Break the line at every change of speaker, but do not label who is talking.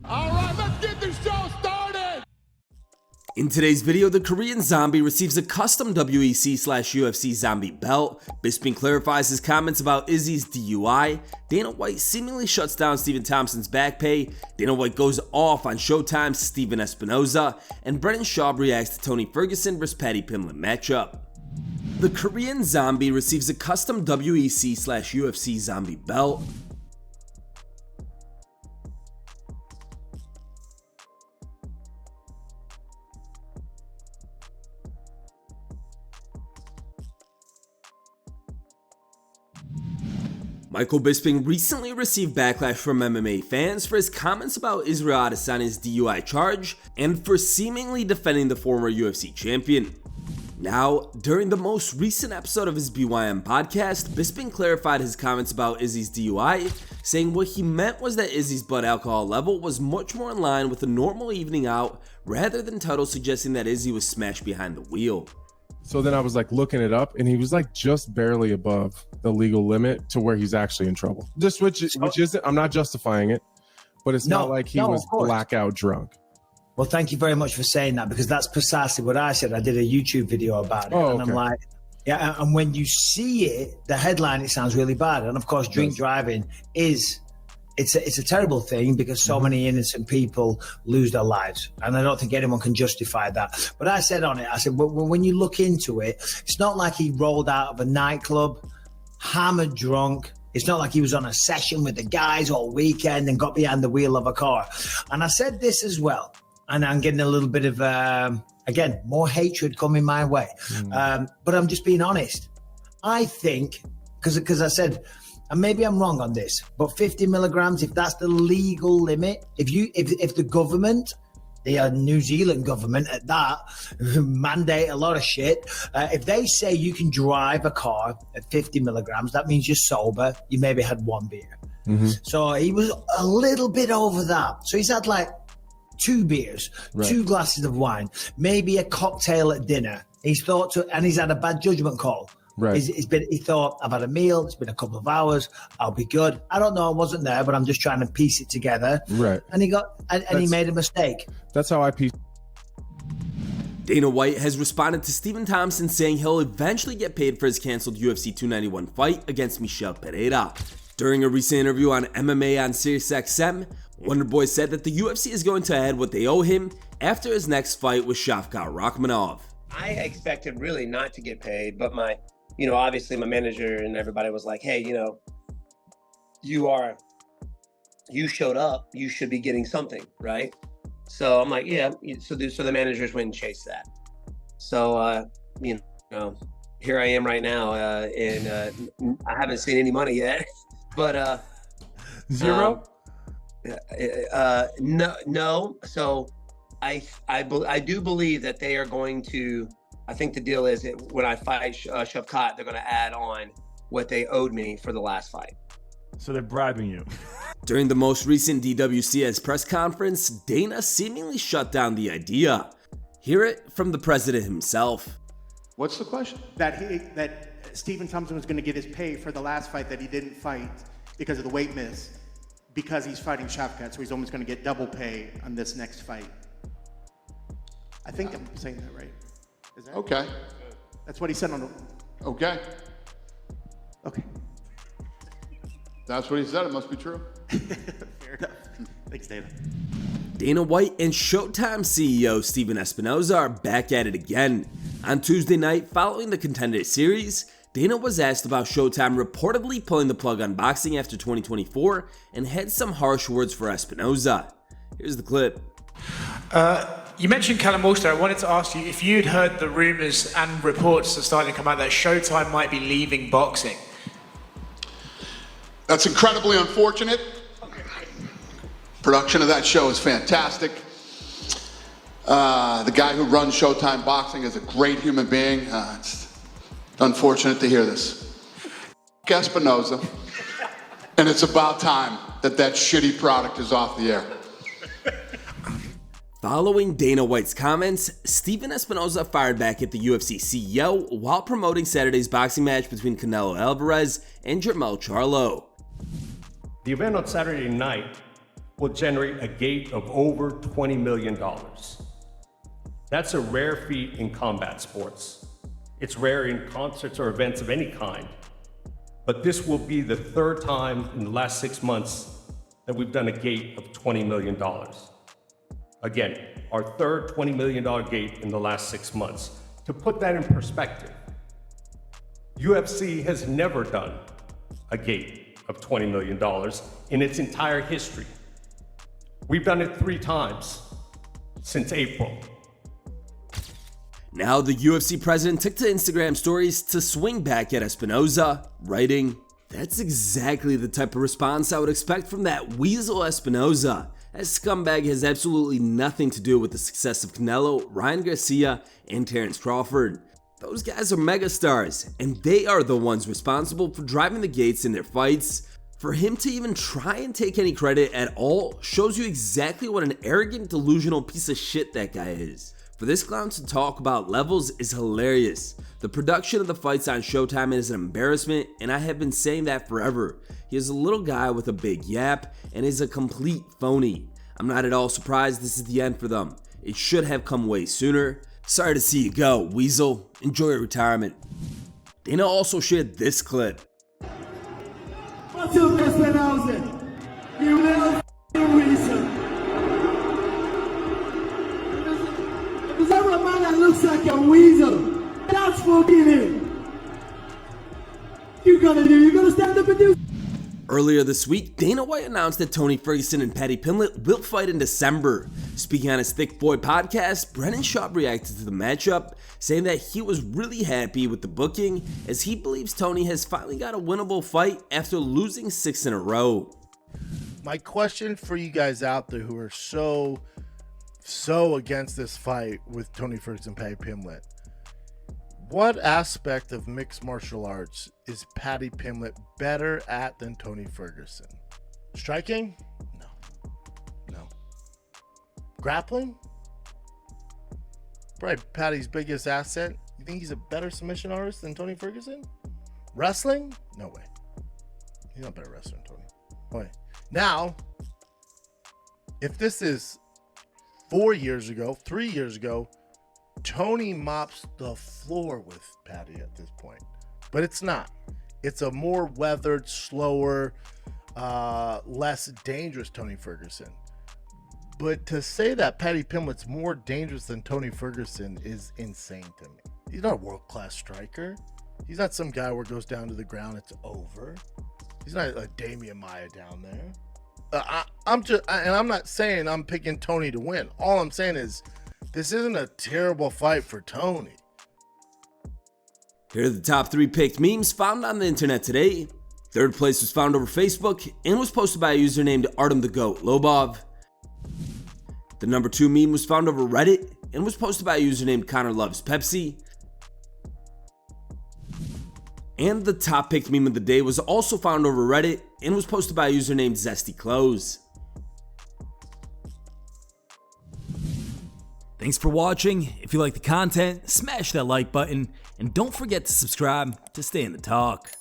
All right, let's get this show started!
In today's video, the Korean Zombie receives a custom WEC/UFC Zombie belt, Bisping clarifies his comments about Izzy's DUI, Dana White seemingly shuts down Stephen Thompson's back pay, Dana White goes off on Showtime's Stephen Espinoza, and Brennan Schaub reacts to Tony Ferguson vs Paddy Pimblett matchup. The Korean Zombie receives a custom WEC/UFC Zombie belt. Michael Bisping recently received backlash from MMA fans for his comments about Israel Adesanya's DUI charge and for seemingly defending the former UFC champion. Now, during the most recent episode of his BYM podcast, Bisping clarified his comments about Izzy's DUI, saying what he meant was that Izzy's blood alcohol level was much more in line with a normal evening out rather than titles suggesting that Izzy was smashed behind the wheel.
So then I was like looking it up, and he was like just barely above the legal limit to where he's actually in trouble. Just which isn't, I'm not justifying it, but it's not like he was blackout drunk.
Well, thank you very much for saying that, because that's precisely what I said. I did a YouTube video about it, and I'm like, yeah. And when you see it, the headline, it sounds really bad. And of course, drink driving is. It's a terrible thing because so many innocent people lose their lives. And I don't think anyone can justify that. But I said on it, I said, when you look into it, it's not like he rolled out of a nightclub, hammered drunk. It's not like he was on a session with the guys all weekend and got behind the wheel of a car. And I said this as well. And I'm getting a little bit of, again, more hatred coming my way. But I'm just being honest. I think, because I said, and maybe I'm wrong on this, but 50 milligrams, if that's the legal limit, if the government, the New Zealand government at that, mandate a lot of shit, if they say you can drive a car at 50 milligrams, that means you're sober, you maybe had one beer. So he was a little bit over that. So he's had like 2 beers, 2 glasses of wine, maybe a cocktail at dinner. He's thought to, and he's had a bad judgment call. He thought, I've had a meal, it's been a couple of hours, I'll be good. I don't know, I wasn't there, but I'm just trying to piece it together. And he made a mistake.
That's how I piece.
Dana White has responded to Stephen Thompson saying he'll eventually get paid for his canceled UFC 291 fight against Michel Pereira. During a recent interview on MMA on SiriusXM, Wonderboy said that the UFC is going to add what they owe him after his next fight with Shavkat Rakhmonov.
I expected really not to get paid, but obviously my manager and everybody was like, hey, you showed up, you should be getting something, right? So I'm like, yeah. So the managers went and chased that. So, here I am right now, and I haven't seen any money yet, but
zero.
No. So I do believe that they are going to. I think the deal is that when I fight Shavkat, they're going to add on what they owed me for the last fight.
So they're bribing you.
During the most recent DWCS press conference, Dana seemingly shut down the idea. Hear it from the president himself.
What's the question? That Stephen Thompson was going to get his pay for the last fight that he didn't fight because of the weight miss, because he's fighting Shavkat, so he's almost going to get double pay on this next fight. I think I'm saying that right. Is that
okay?
That's what he said on the...
Okay.
Okay.
That's what he said. It must be true.
Fair enough. Thanks, Dana.
Dana White and Showtime CEO Stephen Espinoza are back at it again. On Tuesday night, following the Contender Series, Dana was asked about Showtime reportedly pulling the plug on boxing after 2024 and had some harsh words for Espinoza. Here's the clip.
You mentioned Callum Walster. I wanted to ask you if you'd heard the rumours and reports that are starting to come out that Showtime might be leaving boxing.
That's incredibly unfortunate. Production of that show is fantastic. The guy who runs Showtime Boxing is a great human being. It's unfortunate to hear this. Espinoza, and it's about time that shitty product is off the air.
Following Dana White's comments, Stephen Espinoza fired back at the UFC CEO while promoting Saturday's boxing match between Canelo Alvarez and Jermell Charlo.
The event on Saturday night will generate a gate of over $20 million. That's a rare feat in combat sports. It's rare in concerts or events of any kind. But this will be the third time in the last 6 months that we've done a gate of $20 million. Again, our third $20 million gate in the last 6 months. To put that in perspective, UFC has never done a gate of $20 million in its entire history. We've done it 3 times since April.
Now the UFC president took to Instagram stories to swing back at Espinoza, writing, "That's exactly the type of response I would expect from that weasel Espinoza. That scumbag has absolutely nothing to do with the success of Canelo, Ryan Garcia, and Terrence Crawford. Those guys are megastars, and they are the ones responsible for driving the gates in their fights. For him to even try and take any credit at all shows you exactly what an arrogant, delusional piece of shit that guy is. For this clown to talk about levels is hilarious. The production of the fights on Showtime is an embarrassment, and I have been saying that forever. He is a little guy with a big yap and is a complete phony. I'm not at all surprised this is the end for them. It should have come way sooner. Sorry to see you go, weasel. Enjoy your retirement." Dana also shared this clip.
What's up, Espinoza? You little weasel. If there's ever a man that looks like a weasel, that's fucking him. You're gonna stand up and do.
Earlier this week, Dana White announced that Tony Ferguson and Paddy Pimblett will fight in December. Speaking on his Thick Boy podcast, Brennan Schaub reacted to the matchup, saying that he was really happy with the booking as he believes Tony has finally got a winnable fight after losing 6 in a row.
My question for you guys out there who are so against this fight with Tony Ferguson and Paddy Pimblett, what aspect of mixed martial arts is Paddy Pimblett better at than Tony Ferguson? Striking? No. Grappling? Probably Paddy's biggest asset. You think he's a better submission artist than Tony Ferguson? Wrestling? No way. He's not a better wrestler than Tony. No way. Now, if this is 4 years ago, 3 years ago, Tony mops the floor with Paddy at this point, but it's not. It's a more weathered, slower, less dangerous Tony Ferguson. But to say that Paddy Pimblett's more dangerous than Tony Ferguson is insane to me. He's not a world-class striker. He's not some guy where it goes down to the ground, it's over. He's not a Damian Maia down there. I'm not saying I'm picking Tony to win. All I'm saying is this isn't a terrible fight for Tony.
Here are the top 3 picked memes found on the internet today. Third place was found over Facebook and was posted by a user named Artem the Goat Lobov. The number 2 meme was found over Reddit and was posted by a user named Connor Loves Pepsi. And the top picked meme of the day was also found over Reddit and was posted by a user named Zesty Clothes.
Thanks for watching. If you like the content, smash that like button and don't forget to subscribe to stay in the talk.